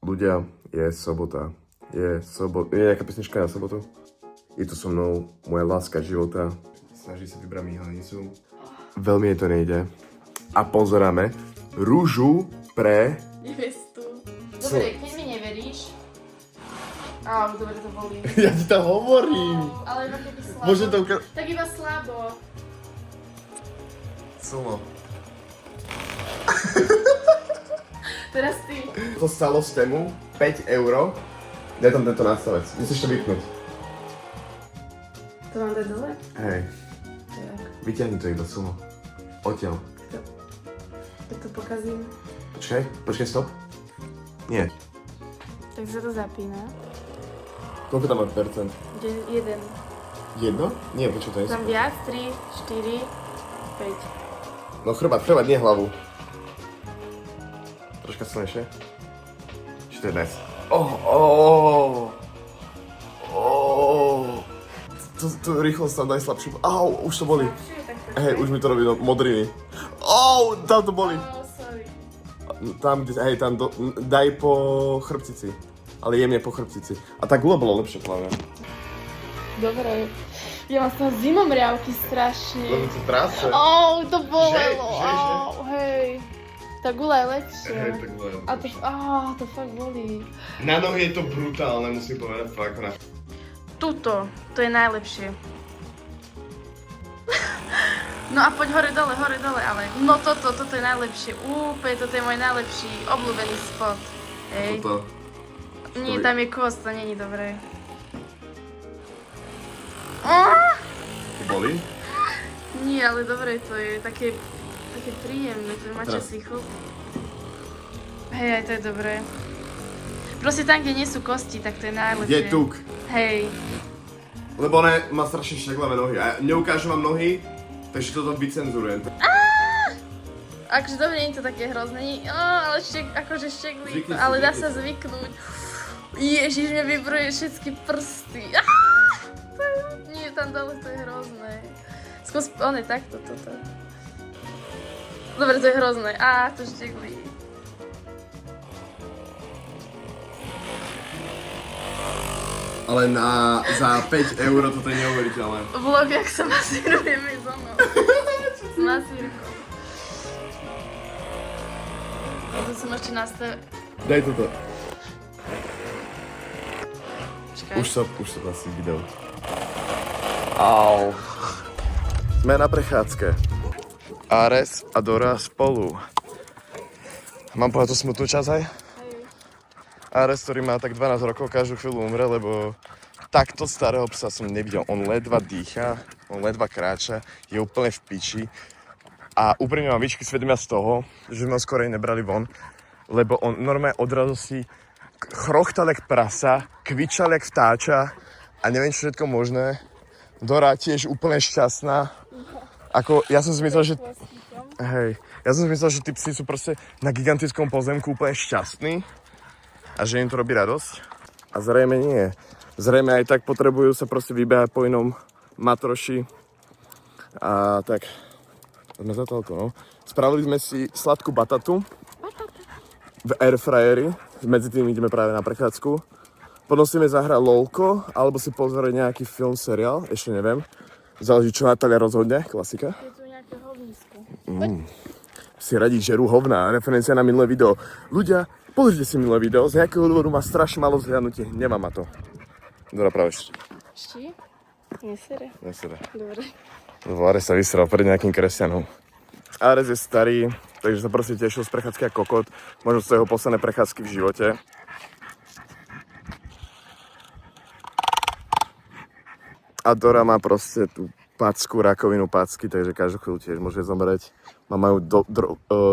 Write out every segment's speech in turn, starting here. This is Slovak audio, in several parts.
Ľudia, je sobota. Je nejaká pesnička na sobotu? Je tu so mnou moja láska života. Snaží sa vybrať mi hlanicu. Veľmi jej to nejde. A pozeráme rúžu pre... Nevestu. Dobre, keď mi neveríš... dobre to bolí. Ja ti to hovorím. Ale iba keby slabo. Môžem to Tak iba slabo. Slno. Teraz ty. To stalo z tému 5 €. Daj tam tento nástavec. Musíš to vypnúť. To mám dať dole? Hej, Tak. vyťahni to iba slno. Odtiaľ. Tak to pokazím. Počkaj, stop. Nie. Tak sa to zapína. Koľko tam máš percent? Jeden. Jedno? Nie, počkaj, to je... Tam viac, 3, 4, 5. No chrbát, nie hlavu. Troška silnejšie. 14. To rýchlo sa daj slabšiu. Už to boli. Hej, už mi to robí modriny. Tam to boli. Sorry. Tam, daj po chrbtici. Ale jemne po chrbtici. A tá gula bola lepšia, plavne. Dobre. Ja mám z toho zimomriavky strašne. Lebo to tráse. To bolelo. Že? Hej. Tá gula je lepšia. Hej, tá gula je A to fakt bolí. Na nohy je to brutálne, musím povedať, fakt. Tuto, to je najlepšie. No a poď hore dole, ale no toto je najlepšie. Úplne, toto je môj najlepší obľúbený spot. Hej. Toto. Nie, tam je kost, to není dobré. Boli? Nie, ale dobre, to je také príjemné, to má Teraz. časný chup. Hej, aj to je dobré. Proste tam, kde nie sú kosti, tak to je najlepšie. Je tuk. Hej. Lebo ona má strašne šťaglavé nohy a ja neukážem vám nohy, takže toto vycenzurujem. Akože dobre, nie je to také hrozné, ale akože šteglí, ale dá sa zvyknúť. Ježiš, mne vybruje všetky prsty. Nie, tam dole to je hrozné. Skús, takto, toto. Dobre, to je hrozné. To šteglí. Ale za 5 € toto je neuveriteľné. Vlog, jak sa masírujeme so mnou. S masírkou. A to som ešte nastaviť. Daj toto. Čakaj. Už sa asi video. Sme na prechádzke. Ares a Dora spolu. Mám povedať tú smutnú časť aj? Ares, ktorý má tak 12 rokov, každú chvíľu umre, lebo takto starého psa som nevidel. On ledva dýcha, on ledva kráča, je úplne v piči. A úprimne mám výčky svedomia z toho, že sme ho skorej nebrali von, lebo on normálne od radosti chrochtal jak prasa, kvičal jak vtáča a neviem čo všetko možné. Dora tiež úplne šťastná. Ja som si myslel, že tí psi sú proste na gigantickom pozemku úplne šťastní a že im to robí radosť. A zrejme nie. Zrejme aj tak potrebujú sa proste vybehať po inom matroši. A tak, sme za toľko, no. Spravili sme si sladkú batatu v airfryeri. Medzi tým ideme práve na prechádzku. Potom si ideme zahrať lolko, alebo si pozrieť nejaký film, seriál, ešte neviem. Záleží, čo Natália rozhodne, klasika. Je tu nejaké hovnízko. Si radí žerú hovná, referencia na minulé video. Ľudia, pozrite si minulé video, z nejakého dôvodu má strašne malo zhľadnutie, nemá ma to. Dora práve Ští? Nesere? Nesere. Dobre. Lebo Ares sa vysral pred nejakým kresťanom. Ares je starý, takže sa proste tešil z prechádzky a kokot. Možno z jeho posledné prechádzky v živote. A Dora má proste tú packu, rakovinu packy, takže každú chvíľu tiež môže zomrieť. Majú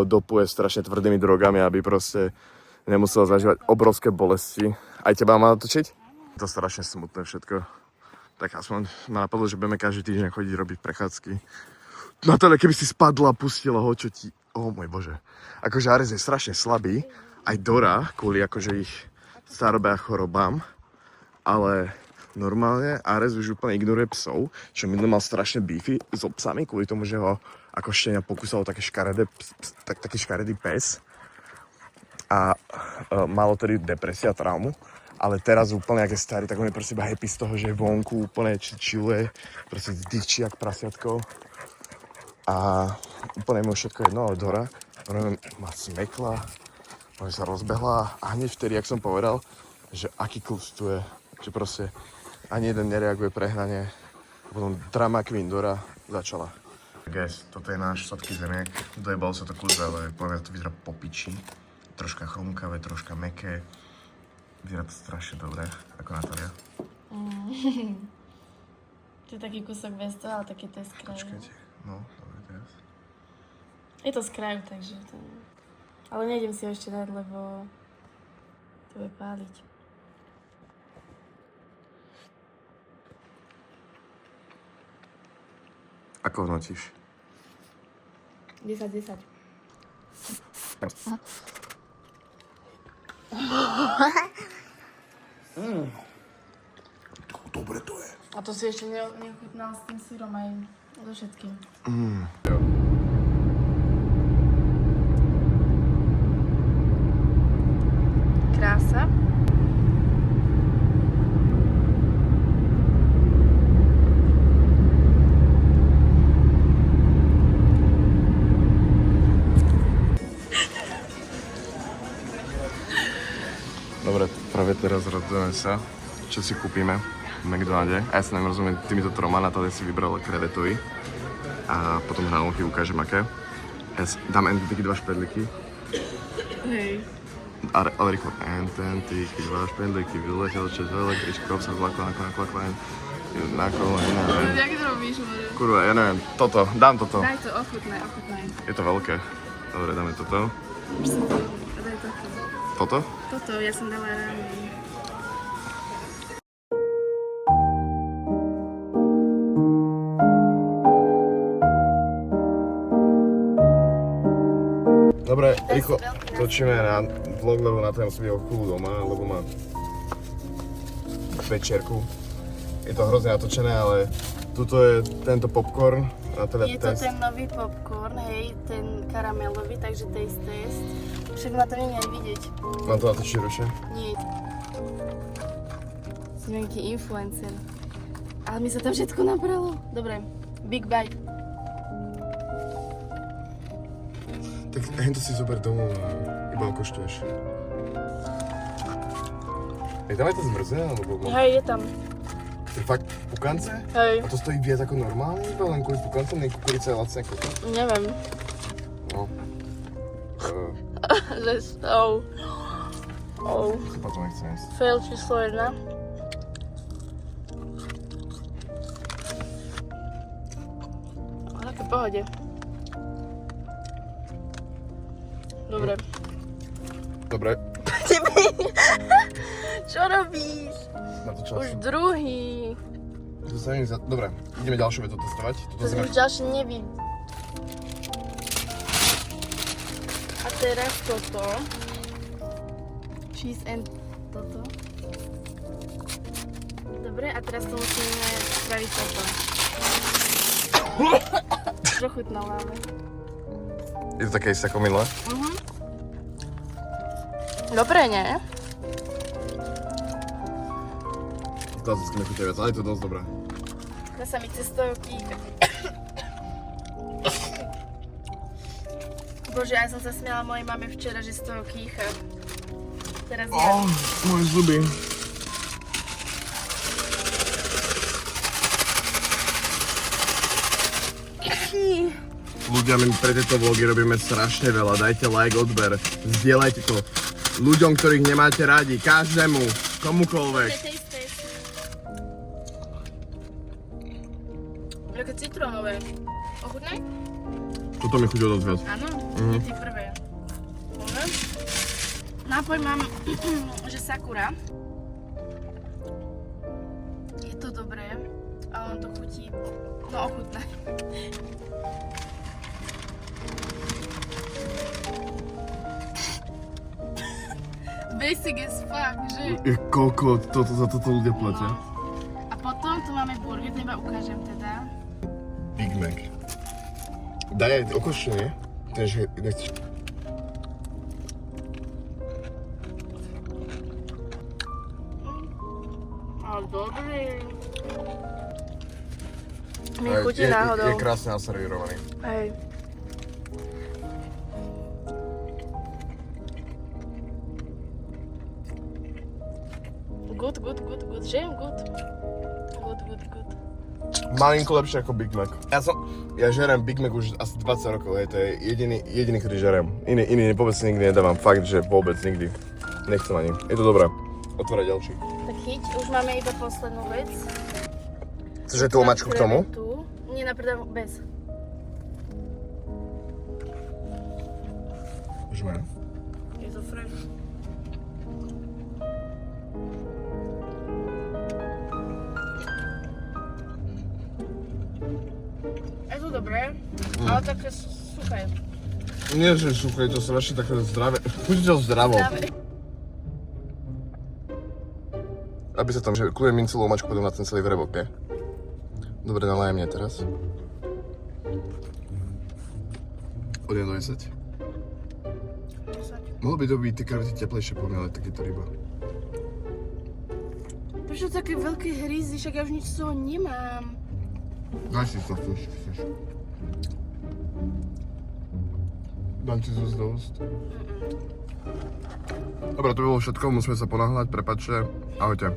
dopuje strašne tvrdými drogami, aby proste nemusela zažívať obrovské bolesti. Aj teba má natočiť? To je strašne smutné všetko. Tak aspoň ma napadlo, že budeme každý týždeň chodiť robiť prechádzky. Natália, keby si spadla a pustila ho, čo ti... môj bože. Akože Ares je strašne slabý. Aj Dora, kvôli akože ich starobe a chorobám. Ale normálne Ares už úplne ignoruje psov, čo minulý mal strašne beefy s psami, kvôli tomu, že ho ako štenia pokúsalo taký škaredý pes. a malo tedy depresia, traumu. Ale teraz úplne, jak je starý, tak on je proste iba happy z toho, že je vonku, úplne chilluje, proste dýchčí jak prasiatko. A úplne mu všetko jedno, ale Dora, ona ma smekla, ona sa rozbehla a hneď vtedy, jak som povedal, že aký klus tu je, že proste ani jeden nereaguje prehnane. A potom drama queen Dora začala. Guys, toto je náš sladký zemiak, dojebal sa to klus, ale poviem, to vyzerá po piči. Troška chrumkavé, troška mäkké. Vyzerá to strašne dobré, ako Natália. To je taký kúsok bez toho, ale taký to je z kraju. Počkajte, no, dobre teraz. Je to z kraju, takže to... Ale nejdem si ho ešte dať, lebo to bude páliť. Ako hodnotíš? 10. Dobre to je. A to si ešte neochutnal s tým sírom aj so všetkým. Krása. Dobre, práve teraz rozhodujeme sa, čo si kúpime v McDonalde. A ja sa neviem rozumieť týmito troma, Natália si vybrala krevetovi. A potom hranolky ukážem aké. Ja dám ententíky 2 špendlíky. Hej. Ale rýchlo. Ententíky 2 špendlíky, vyletel čes električkou, sa zlakla na kolena. Jak to robíš, More? Kurva, ja neviem, toto, dám toto. Daj to, ochutnaj. Je to veľké. Dobre, dáme toto. Daj toto. Toto? Toto, ja som dala ráno. Dobre, rýchlo točíme na vlog, lebo na ten musí byť o chvíľu doma, lebo má večierku. Je to hrozne natočené, ale tuto je tento popcorn. Je to ten nový popcorn, hej, ten karamelový, takže taste test. Však na to nie je aj vidieť. Mám to natočiť ručne? Nie. Som nejaký influencer. Ale mi sa tam všetko nabralo. Dobre, big bite. Tak hento si zober domov a iba okoštuješ. Je tam aj to zmrzé, alebo... Hej, je tam. Je fakt pukance? Hej. A to stojí viac ako normálne? Iba len kvôli pukance, nie kukurica je lacné koko? Neviem. No. Že... Si potom nechcem jesť. Fail číslo 1. Ale také pohode. Dobre. Dobre. Čo robíš? Natočal Už som. druhý. To sa mi Dobre, ideme ďalšiu vetu testovať. To si už ďalšie neví. A teraz toto. Cheese and toto. Dobre, a teraz to musíme spraviť toto. Trochu tnaláme. Je to také isté ako minulé? Dobre, nie? To vždycky nechutí viac, ale je to dosť dobré. Dá sa mi cestovky. Bože, ja som sa smiala mojej mame včera, že z toho kýcha. Teraz ja. Moje zuby. Ľudia, my pre tieto vlogy robíme strašne veľa. Dajte like, odber, zdieľajte to ľuďom, ktorých nemáte radi, každému, komukoľvek. Také citrónové. Ochutnaj? Toto mi chutilo dosť viac. Áno, tie prvé. Dobre. Nápoj mám, že Sakura. Je to dobré, ale on to chutí. No, ochutnaj. Basic as fuck, že? Koľko za toto ľudia platia? A potom tu máme burger, teba ukážem teda. Big Mac. Daj aj okošne, nie? Nechceš... No dobrý. Mi chutí náhodou. Je krásne naservírovaný. Hej. Good, že? Good. Malinko lepšie ako Big Mac. Ja žerem Big Mac už asi 20 rokov, to je jediný, ktorý žerem. Iný vôbec nikdy nedávam, fakt, že vôbec nikdy. Nechcem ani. Je to dobré. Otvárať ďalší. Tak chyť, už máme iba poslednú vec. Chceš aj tú omačku k tomu? Nie, napríklad bez. Už mám. Je to fresh. Je to dobré, ale také suché. Nie, že suché, je to strašne také zdravé. Chutí to zdravo. Aby sa tam, že kľujem im celú omačku, potom na ten celý vrebok, nie? Dobre, nalajem mne teraz. Od 1 do 10. Mohlo by to byť tie krvety teplejšie po mne, ale takéto ryba. Prečo také veľké hryzy, však ja už nič z toho nemám. Daj si to, chceš. Dám ti zo do úst. Dobre, to by bolo všetko, musíme sa ponáhľať, prepáčte. Ahojte.